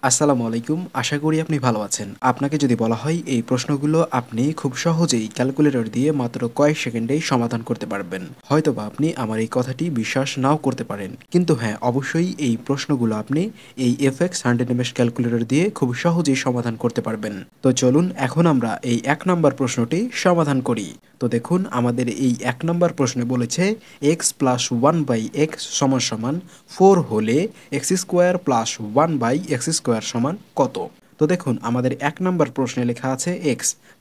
আসসালামু আলাইকুম। আশা করি আপনি ভালো আছেন। আপনাকে যদি বলা হয় এই প্রশ্নগুলো আপনি খুব সহজেই ক্যালকুলেটর দিয়ে মাত্র কয়েক সেকেন্ডেই সমাধান করতে পারবেন। হয়তোবা আপনি আমার এই কথাটি বিশ্বাস নাও করতে পারেন। কিন্তু হ্যাঁ, অবশ্যই এই প্রশ্নগুলো আপনি এই এফএক্স হান্ড্রেড এমএস ক্যালকুলেটর দিয়ে খুব সহজেই সমাধান করতে পারবেন। তো চলুন এখন আমরা এই ১ নাম্বার প্রশ্নটি সমাধান করি। তো দেখুন আমাদের এই ১ নাম্বার প্রশ্নে বলেছে x প্লাস 1/x সমান সমান 4 হলে x square plus 1/x square সমান কত? তো দেখুন আমাদের ১ নাম্বার প্রশ্নে লেখা আছে x,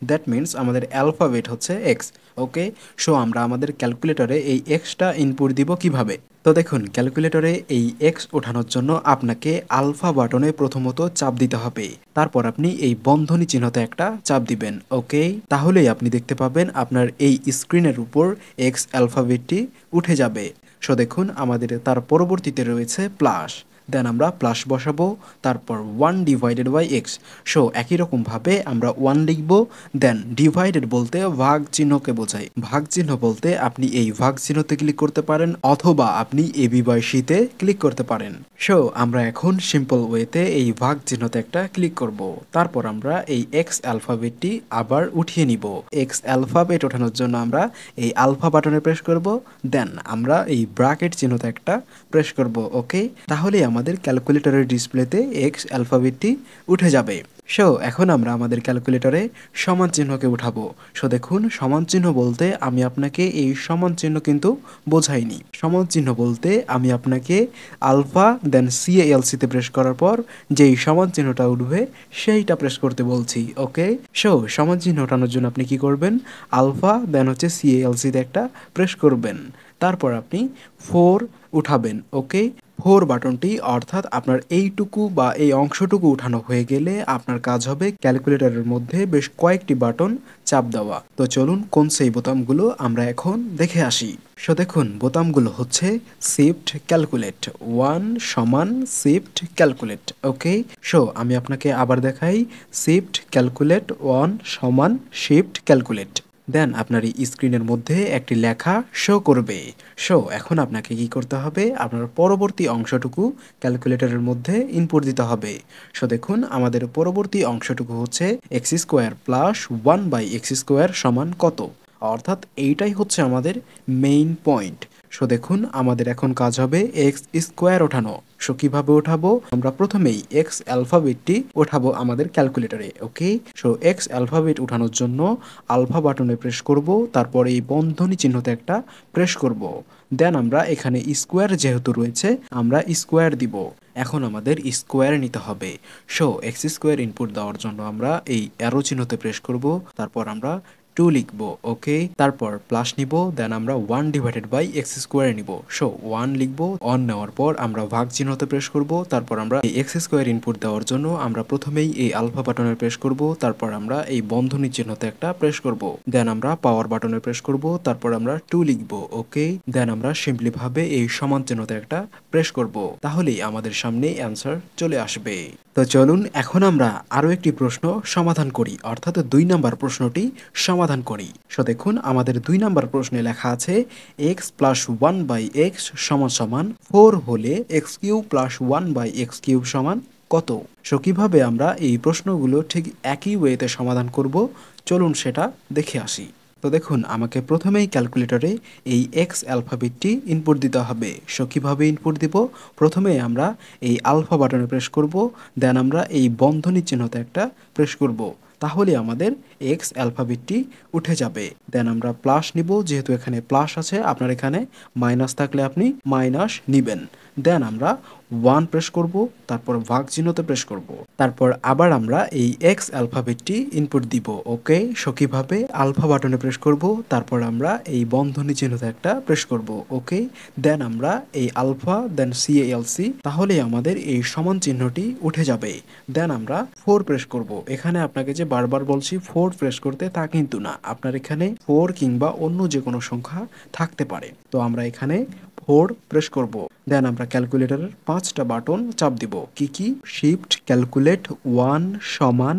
দ্যাট মিন্স আমাদের অ্যালফাবেট হচ্ছে x। ওকে, সো আমরা আমাদের ক্যালকুলেটরে এই এক্সটা ইনপুট দিব কিভাবে? তো দেখুন ক্যালকুলেটরে এই এক্স ওঠানোর জন্য আপনাকে আলফা বাটনে প্রথমত চাপ দিতে হবে। তারপর আপনি এই বন্ধনী চিহ্নতে একটা চাপ দিবেন। ওকে, তাহলেই আপনি দেখতে পাবেন আপনার এই স্ক্রিনের উপর এক্স অ্যালফাবেটটি উঠে যাবে। সো দেখুন আমাদের তার পরবর্তীতে রয়েছে প্লাস, দেন আমরা প্লাস বসাবো, তারপর 1 ডিভাইডেড বাই এক্স। সো একই রকমভাবে আমরা 1 লিখব, দেন ডিভাইডেড বলতে ভাগ চিহ্নকে বোঝায়। ভাগ চিহ্ন বলতে আপনি এই ভাগ চিহ্নতে ক্লিক করতে পারেন অথবা আপনি এবি বাই সিতে ক্লিক করতে পারেন। সো আমরা এখন সিম্পল ওয়েতে এই ভাগ চিহ্নতে একটা ক্লিক করব। তারপর আমরা এই এক্স অ্যালফাবেটটি আবার উঠিয়ে নিব। এক্স অ্যালফাবেট ওঠানোর জন্য আমরা এই আলফা বাটনে প্রেস করব, দেন আমরা এই ব্র্যাকেট চিহ্নতে একটা প্রেস করব। ওকে, তাহলেই আমাদের ক্যালকুলেটরের ডিসপ্লেতে এক্স অ্যালফাবেটটি উঠে যাবে। সো এখন আমরা আমাদের ক্যালকুলেটরে সমান চিহ্নকে উঠাবো। সো দেখুন সমান চিহ্ন বলতে আমি আপনাকে এই সমান চিহ্ন কিন্তু বোঝাইনি। সমান চিহ্ন বলতে আমি আপনাকে আলফা দেন সিএএলসিতে প্রেস করার পর যেই সমান চিহ্নটা উঠবে সেইটা প্রেস করতে বলছি। ওকে, সো সমান চিহ্ন ওঠানোর জন্য আপনি কি করবেন? আলফা দেন হচ্ছে সিএএলসিতে একটা প্রেস করবেন। তারপর আপনি 4 উঠাবেন। ওকে, 4 বাটনটি অর্থাৎ আপনার এইটুকু বা এই অংশটুকু উঠানো হয়ে গেলে আপনার কাজ হবে ক্যালকুলেটরের মধ্যে বেশ কয়েকটি বাটন চাপ দেওয়া। তো চলুন কোন সেই বোতামগুলো আমরা এখন দেখে আসি। সো দেখুন বোতামগুলো হচ্ছে শিফট ক্যালকুলেট, 1 সমান শিফট ক্যালকুলেট। ওকে, সো আমি আপনাকে আবার দেখাই, শিফট ক্যালকুলেট 1 সমান শিফট ক্যালকুলেট। দেন আপনার এই স্ক্রিনের মধ্যে একটি লেখা শো করবে। সো এখন আপনাকে কি করতে হবে? আপনার পরবর্তী অংশটুকু ক্যালকুলেটরের মধ্যে ইনপুট দিতে হবে। সো দেখুন আমাদের পরবর্তী অংশটুকু হচ্ছে x square plus 1/x square সমান কত? অর্থাৎ এইটাই হচ্ছে আমাদের মেইন পয়েন্ট। সো দেখুন আমাদের এখন কাজ হবে এক্স স্কোয়ার ওঠানো। সো কিভাবে ওঠাবো? আমরা প্রথমেই এক্স অ্যালফাবেটটি ওঠাবো আমাদের ক্যালকুলেটরে। ওকে, সো এক্স অ্যালফাবেট উঠানোর জন্য আলফা বাটনে প্রেস করব, তারপর এই বন্ধনী চিহ্নতে একটা প্রেস করব। দেন আমরা এখানে স্কোয়ার যেহেতু রয়েছে আমরা স্কোয়ার দিব। এখন আমাদের স্কোয়ার নিতে হবে। সো এক্স স্কোয়ার ইনপুট দেওয়ার জন্য আমরা এই অ্যারো চিহ্নতে প্রেস করব, তারপর আমরা 2 লিখব। ওকে, তারপর প্লাস নিব, দেন আমরা 1 ডিভাইডেড বাই এক্স স্কোয়ার নিব। সো 1 লিখব, 1 নেওয়ার পর আমরা ভাগ চিহ্নতে প্রেস করব, তারপর আমরা এই এক্স স্কোয়ার ইনপুট দেওয়ার জন্য আমরা প্রথমেই এই আলফা বাটনে প্রেস করব, তারপর আমরা এই বন্ধনী চিহ্নতে একটা প্রেস করব, দেন আমরা পাওয়ার বাটনে প্রেস করব, তারপর আমরা 2 লিখব। ওকে, দেন আমরা সিম্পলি ভাবে এই সমান চিহ্নতে একটা প্রেস করব, তাহলেই আমাদের সামনে অ্যান্সার চলে আসবে। তো চলুন এখন আমরা আরো একটি প্রশ্ন সমাধান করি, অর্থাৎ 2 নাম্বার প্রশ্নটি সমাধান করি। সো দেখুন আমাদের 2 নাম্বার প্রশ্নে লেখা আছে x প্লাস 1/x সমান সমান 4 হলে x cube plus 1/x cube সমান কত? সো কিভাবে আমরা এই প্রশ্নগুলো ঠিক একই ওয়েতে সমাধান করব চলুন সেটা দেখে আসি। তো দেখুন আমাকে প্রথমেই ক্যালকুলেটরে এই এক্স অ্যালফাবেটটি ইনপুট দিতে হবে। সো কিভাবে ইনপুট দিব? প্রথমে আমরা এই আলফা বাটনে প্রেস করব, দেন আমরা এই বন্ধনী চিহ্নতে একটা প্রেস করব, তাহলে আমাদের এক্স অ্যালফাবেটটি উঠে যাবে। দেন আমরা প্লাস নিব, যেহেতু এখানে প্লাস আছে আপনার এখানে মাইনাস থাকলে আপনি মাইনাস নিবেন। দেন আমরা 1 প্রেস করব, তারপর ভাগ চিহ্নতে প্রেস করব, তারপর আবার আমরা এই এক্স অ্যালফাবেটটি ইনপুট দিব। ওকে, সো কিভাবে? আলফা বাটনে প্রেস করব, তারপর আমরা এই বন্ধনী চিহ্নতে একটা প্রেস করব। ওকে, দেন আমরা এই আলফা দেন সিএএলসি, তাহলে আমাদের এই সমান চিহ্নটি উঠে যাবে। দেন আমরা 4 প্রেস করব। এখানে আপনাকে যে বারবার বলছি 4 প্রেস করতে, তা কিন্তু না, আপনার এখানে 4 কিংবা অন্য যে কোনো সংখ্যা থাকতে পারে। তো আমরা এখানে 4 প্রেস করব। দেন আমরা ক্যালকুলেটরের 5টা বাটন চাপ দিব। কি কি? শিফট ক্যালকুলেট 1 সমান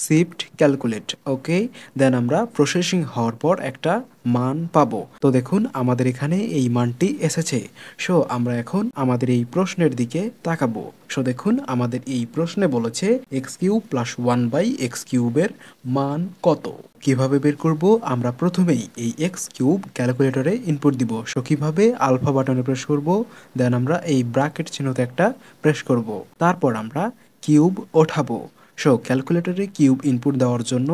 শিফট ক্যালকুলেট। ওকে, দেন আমরা প্রসেসিং হওয়ার পর একটা মান পাবো। তো দেখুন আমাদের এখানে এই মানটি এসেছে। সো আমরা এখন আমাদের এই প্রশ্নের দিকে তাকাবো। সো দেখুন আমাদের এই প্রশ্নে বলেছে x cube plus one by x কিউবের মান কত। কিভাবে বের করব? আমরা প্রথমেই এই এক্স কিউব ক্যালকুলেটরে ইনপুট দিব। সো কিভাবে? আলফা বাটনে প্রেস করব, দেন আমরা এই ব্র্যাকেট চিহ্নতে একটা প্রেস করব, তারপর আমরা কিউব ওঠাবো। সো ক্যালকুলেটরে কিউব ইনপুট দেওয়ার জন্য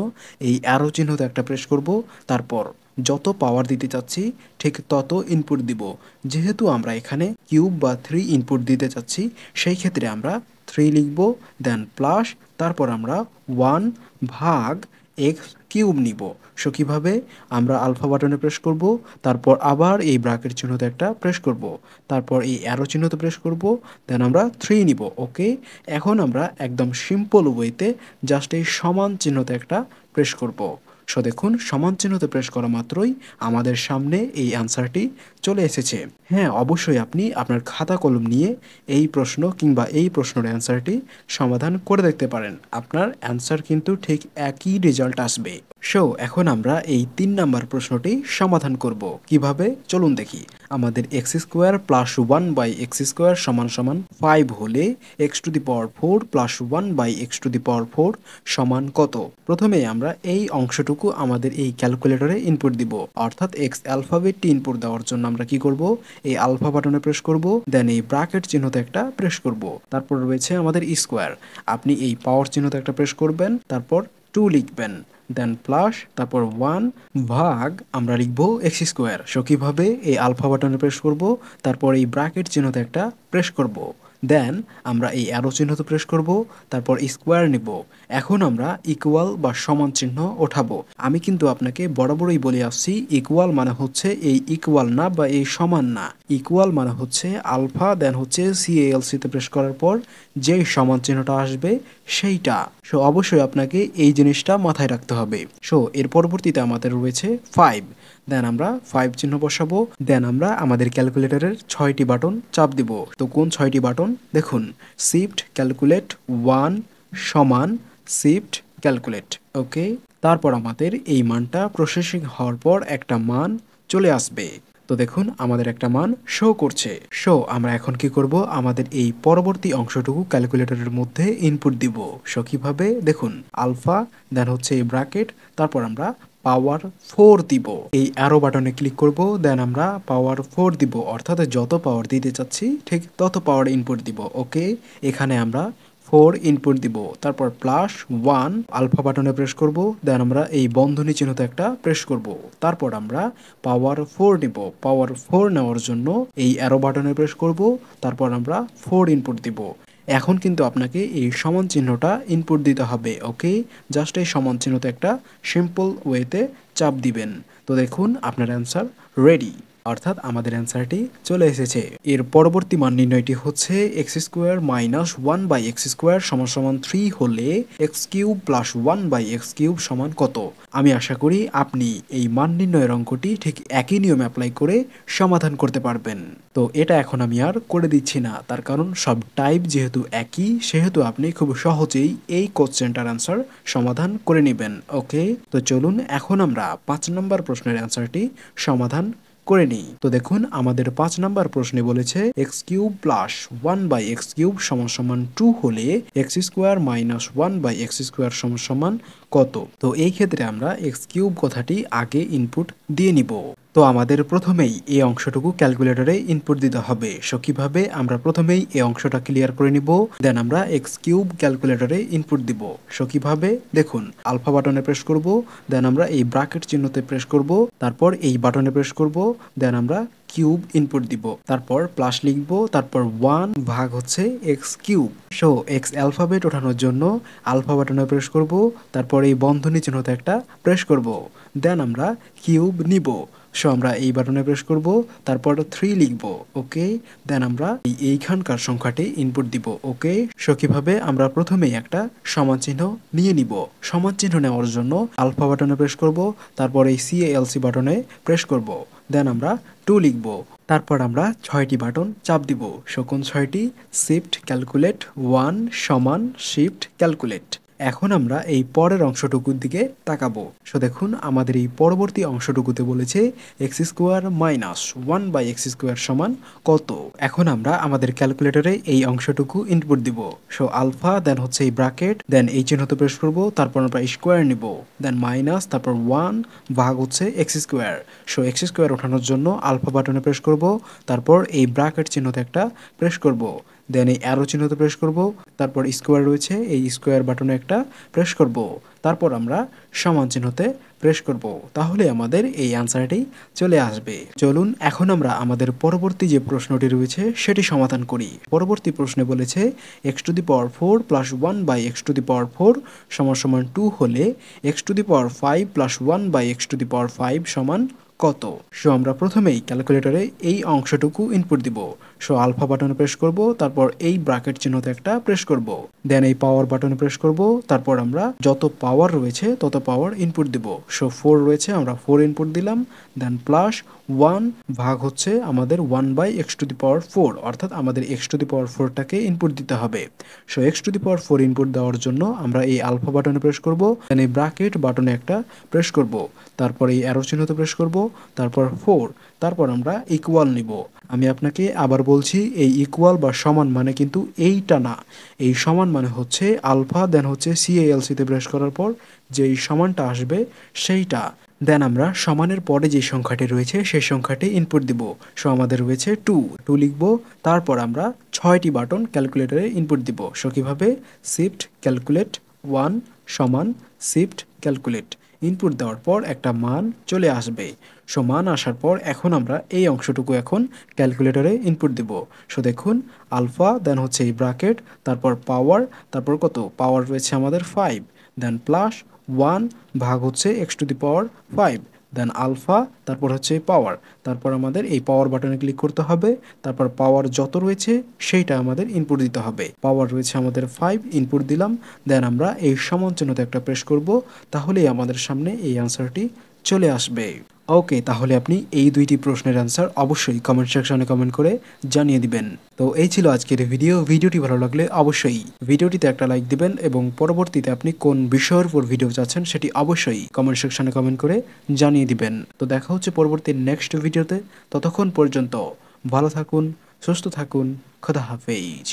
এই অ্যারো চিহ্নতে একটা প্রেস করব, তারপর যত পাওয়ার দিতে চাচ্ছি ঠিক তত ইনপুট দিব। যেহেতু আমরা এখানে কিউব বা 3 ইনপুট দিতে চাচ্ছি, সেই ক্ষেত্রে আমরা 3 লিখব, দেন প্লাস, তারপর আমরা 1 ভাগ এক্স কিউব নিব। সো কীভাবে? আমরা আলফা বাটনে প্রেস করব, তারপর আবার এই ব্র্যাকেট চিহ্নতে একটা প্রেস করব, তারপর এই অ্যারো চিহ্নতে প্রেস করব, দেন আমরা 3 নিব। ওকে, এখন আমরা একদম সিম্পল ওয়েতে জাস্ট এই সমান চিহ্নতে একটা প্রেস করব। সো দেখুন সমান চিহ্নতে প্রেস করা মাত্রই আমাদের সামনে এই অ্যান্সারটি চলে এসেছে। হ্যাঁ, অবশ্যই আপনি আপনার খাতা কলম নিয়ে এই প্রশ্ন কিংবা এই প্রশ্নের অ্যান্সারটি সমাধান করে দেখতে পারেন। আপনার অ্যান্সার কিন্তু ঠিক একই রেজাল্ট আসবে। সো এখন আমরা এই 3 নাম্বার প্রশ্নটি সমাধান করব। কিভাবে? চলুন দেখি। আমাদের x square plus one by x square সমান সমান 5 হলে x to the power 4 plus one by x to the power 4 সমান কত? প্রথমে আমরা এই অংশটুকু আমাদের এই ক্যালকুলেটরে ইনপুট দিব, অর্থাৎ এক্স অ্যালফাবেটটি ইনপুট দেওয়ার জন্য আমরা কি করব? এই আলফা বাটনে প্রেস করব, দেন এই ব্র্যাকেট চিহ্নতে একটা প্রেস করব, তারপর রয়েছে আমাদের স্কোয়ার। আপনি এই পাওয়ার চিহ্নতে একটা প্রেস করবেন, তারপর 2 লিখবেন, দেন প্লাস, তারপর 1 ভাগ আমরা লিখব এক্স স্কোয়ার। সো কীভাবে? এই আলফা বাটনে প্রেস করব, তারপর এই ব্র্যাকেট চিহ্নতে একটা প্রেস করব, দেন আমরা এই অ্যারো চিহ্নতে প্রেস করব, তারপর স্কোয়ার নিব। এখন আমরা ইকুয়াল বা সমান চিহ্ন ওঠাবো। আমি কিন্তু আপনাকে বরাবরই বলে আসছি, ইকুয়াল মানে হচ্ছে এই ইকুয়াল না বা এই সমান না। ইকুয়াল মানে হচ্ছে আলফা, দেন হচ্ছে সিএএলসিতে প্রেস করার পর যেই সমান চিহ্নটা আসবে সেইটা। সো অবশ্যই আপনাকে এই জিনিসটা মাথায় রাখতে হবে। সো এর পরবর্তীতে আমাদের রয়েছে 5, দেন আমরা 5 চিহ্ন বসাবো, দেন আমরা আমাদের ক্যালকুলেটরের 6টি বাটন চাপ দিব। তো কোন 6টি বাটন? দেখুন, শিফট ক্যালকুলেট 1 সমান শিফট ক্যালকুলেট। ওকে, তারপর আমাদের এই মানটা প্রসেসিং হওয়ার পর একটা মান চলে আসবে। তো দেখুন আমাদের একটা মান শো করছে। সো আমরা এখন কি করব? আমাদের এই পরবর্তী অংশটুকু ক্যালকুলেটরের মধ্যে ইনপুট দিব। সো কিভাবে? দেখুন, আলফা, দেন হচ্ছে এই ব্র্যাকেট, তারপর আমরা পাওয়ার 4 দিব। এই অ্যারো বাটনে ক্লিক করব, দেন আমরা পাওয়ার 4 দিব, অর্থাৎ যত পাওয়ার দিতে চাচ্ছি ঠিক তত পাওয়ার ইনপুট দিব। ওকে, এখানে আমরা 4 ইনপুট দিব, তারপর প্লাস 1 আলফা বাটনে প্রেস করব, দেন আমরা এই বন্ধনী চিহ্নতে একটা প্রেস করব, তারপর আমরা পাওয়ার 4 নিব। পাওয়ার 4 নেওয়ার জন্য এই অ্যারো বাটনে প্রেস করব, তারপর আমরা 4 ইনপুট দিব। এখন কিন্তু আপনাকে এই সমান চিহ্নটা ইনপুট দিতে হবে। ওকে, জাস্ট এই সমান চিহ্নতে একটা সিম্পল ওয়েতে চাপ দিবেন। তো দেখুন আপনার অ্যান্সার রেডি, অর্থাৎ আমাদের অ্যান্সারটি চলে এসেছে। এর পরবর্তী মান নির্ণয়টি হচ্ছে x square minus 1 by x square সমান সমান 3 হলে x cube plus 1 by x cube সমান কত? আমি আশা করি আপনি এই মান নির্ণয়ের অঙ্কটি ঠিক একই নিয়মে অ্যাপ্লাই করে সমাধান করতে পারবেন। তো এটা এখন আমি আর করে দিচ্ছি না, তার কারণ সব টাইপ যেহেতু একই, সেহেতু আপনি খুব সহজেই এই কোশ্চেনটার অ্যান্সার সমাধান করে নেবেন। ওকে, তো চলুন এখন আমরা 5 নম্বর প্রশ্নের অ্যান্সারটি সমাধান করে নিই। তো দেখুন আমাদের 5 নাম্বার প্রশ্নে বলেছে x cube plus 1 by x cube সমান সমান 2 হলে x square minus 1 by x square সমান সমান কত? তো এই ক্ষেত্রে আমরা এক্স কিউব কথাটি আগে ইনপুট দিয়ে নিব। তো আমাদের প্রথমেই এই অংশটুকু ক্যালকুলেটরে ইনপুট দিতে হবে। সো কিভাবে? আমরা প্রথমেই এই অংশটা ক্লিয়ার করে নিব, দেন আমরা এক্স কিউব ক্যালকুলেটরে ইনপুট দিব। সো কিভাবে? দেখুন, আলফা বাটনে প্রেস করব, দেন আমরা এই ব্র্যাকেট চিহ্নতে প্রেস করব, তারপর এই বাটনে প্রেস করব, দেন আমরা কিউব ইনপুট দিব, তারপর প্লাস লিখব, তারপর 1 ভাগ হচ্ছে x cube. So x alphabet ওঠানোর জন্য আলফা বাটনে প্রেস করব, তারপর এই বন্ধনী চিহ্নতে একটা প্রেস করব, দেন আমরা কিউব নিব। সো আমরা এই বাটনে প্রেস করব, তারপর 3 লিখব। ওকে, দেন আমরা এইখানকার সংখ্যাটি ইনপুট দিব। ওকে, সো কিভাবে? আমরা প্রথমেই একটা সমান চিহ্ন নিয়ে নিব। সমান চিহ্ন নেওয়ার জন্য আলফা বাটনে প্রেস করব, তারপর এই সিএএলসি বাটনে প্রেস করব, দেন আমরা 2 লিখব, তারপর আমরা 6টি বাটন চাপ দিব। সো কোন 6টি? শিফট ক্যালকুলেট 1 সমান শিফট ক্যালকুলেট। এখন আমরা এই পরের অংশটুকুর দিকে তাকাবো। সো দেখুন আমাদের এই পরবর্তী অংশটুকুতে বলেছে এক্স স্কোয়ার মাইনাস 1/x² সমান কত। এখন আমরা আমাদের ক্যালকুলেটরে এই অংশটুকু ইনপুট দিব। সো আলফা দেন হচ্ছে এই ব্র্যাকেট দেন এই চিহ্নতে প্রেস করব, তারপর আমরা স্কোয়ার নিব, দেন মাইনাস তারপর 1 ভাগ হচ্ছে x²। সো x² ওঠানোর জন্য আলফা বাটনে প্রেস করব, তারপর এই ব্র্যাকেট চিহ্নতে একটা প্রেস করব, দেন এই অ্যারো চিহ্নতে প্রেস করব, তারপর স্কোয়ার রয়েছে এই স্কোয়ার বাটনে একটা প্রেস করব, তারপর আমরা সমান চিহ্নতে প্রেস করব। তাহলে আমাদের এই অ্যান্সারটি চলে আসবে। চলুন এখন আমরা আমাদের পরবর্তী যে প্রশ্নটি রয়েছে সেটি সমাধান করি। পরবর্তী প্রশ্নে বলেছে x⁴ প্লাস 1/x⁴ সমান 2 হলে x⁵ প্লাস 1/x⁵ সমান কত। সো আমরা প্রথমেই ক্যালকুলেটরে এই অংশটুকু ইনপুট দিব। সো আলফা বাটনে প্রেস করব, তারপর এই ব্র্যাকেট চিহ্নতে একটা প্রেস করব, দেন এই পাওয়ার বাটনে প্রেস করব, তারপর আমরা যত পাওয়ার রয়েছে তত পাওয়ার ইনপুট দিব। সো 4 রয়েছে আমরা 4 ইনপুট দিলাম, দেন প্লাস 1 ভাগ হচ্ছে আমাদের 1/x⁴, অর্থাৎ আমাদের x⁴টাকে ইনপুট দিতে হবে। সো x⁴ ইনপুট দেওয়ার জন্য আমরা এই আলফা বাটনে প্রেস করব, দেন এই ব্র্যাকেট বাটনে একটা প্রেস করব, তারপর এই অ্যারো চিহ্নতে প্রেস করব, তারপর 4, তারপর আমরা ইকুয়াল নিব। আমি আপনাকে আবার বলছি এই ইকুয়াল বা সমান মানে কিন্তু এইটা না, এই সমান মানে হচ্ছে আলফা দেন হচ্ছে CALC-তে প্রেস করার পর যেই সমানটা আসবে সেইটা, দেন আমরা সমানের পরে যে সংখ্যাটি রয়েছে সেই সংখ্যাটি ইনপুট দিব। সো আমাদের রয়েছে 2 লিখব, তারপর আমরা 6টি বাটন ক্যালকুলেটরে ইনপুট দিব। সো কীভাবে, শিফট ক্যালকুলেট 1 সমান শিফট ক্যালকুলেট, ইনপুট দেওয়ার পর একটা মান চলে আসবে। সো মান আসার পর এখন আমরা এই অংশটুকু এখন ক্যালকুলেটরে ইনপুট দিব। সো দেখুন আলফা দেন হচ্ছে এই ব্র্যাকেট, তারপর পাওয়ার, তারপর কত পাওয়ার রয়েছে আমাদের 5, দেন প্লাস 1 ভাগ হচ্ছে x⁵, দেন আলফা, তারপর হচ্ছে পাওয়ার, তারপর আমাদের এই পাওয়ার বাটনে ক্লিক করতে হবে, তারপর পাওয়ার যত রয়েছে সেইটা আমাদের ইনপুট দিতে হবে। পাওয়ার রয়েছে আমাদের 5, ইনপুট দিলাম, দেন আমরা এই সমান চিহ্নতে একটা প্রেস করব, তাহলেই আমাদের সামনে এই অ্যান্সারটি চলে আসবে। ওকে, তাহলে আপনি এই দুইটি প্রশ্নের অ্যান্সার অবশ্যই কমেন্ট সেকশনে কমেন্ট করে জানিয়ে দিবেন। তো এই ছিল আজকের ভিডিওটি ভালো লাগলে অবশ্যই ভিডিওটিতে একটা লাইক দিবেন এবং পরবর্তীতে আপনি কোন বিষয়ের উপর ভিডিও চাচ্ছেন সেটি অবশ্যই কমেন্ট সেকশনে কমেন্ট করে জানিয়ে দিবেন। তো দেখা হচ্ছে পরবর্তী নেক্সট ভিডিওতে, ততক্ষণ পর্যন্ত ভালো থাকুন, সুস্থ থাকুন, খোদা হাফেজ।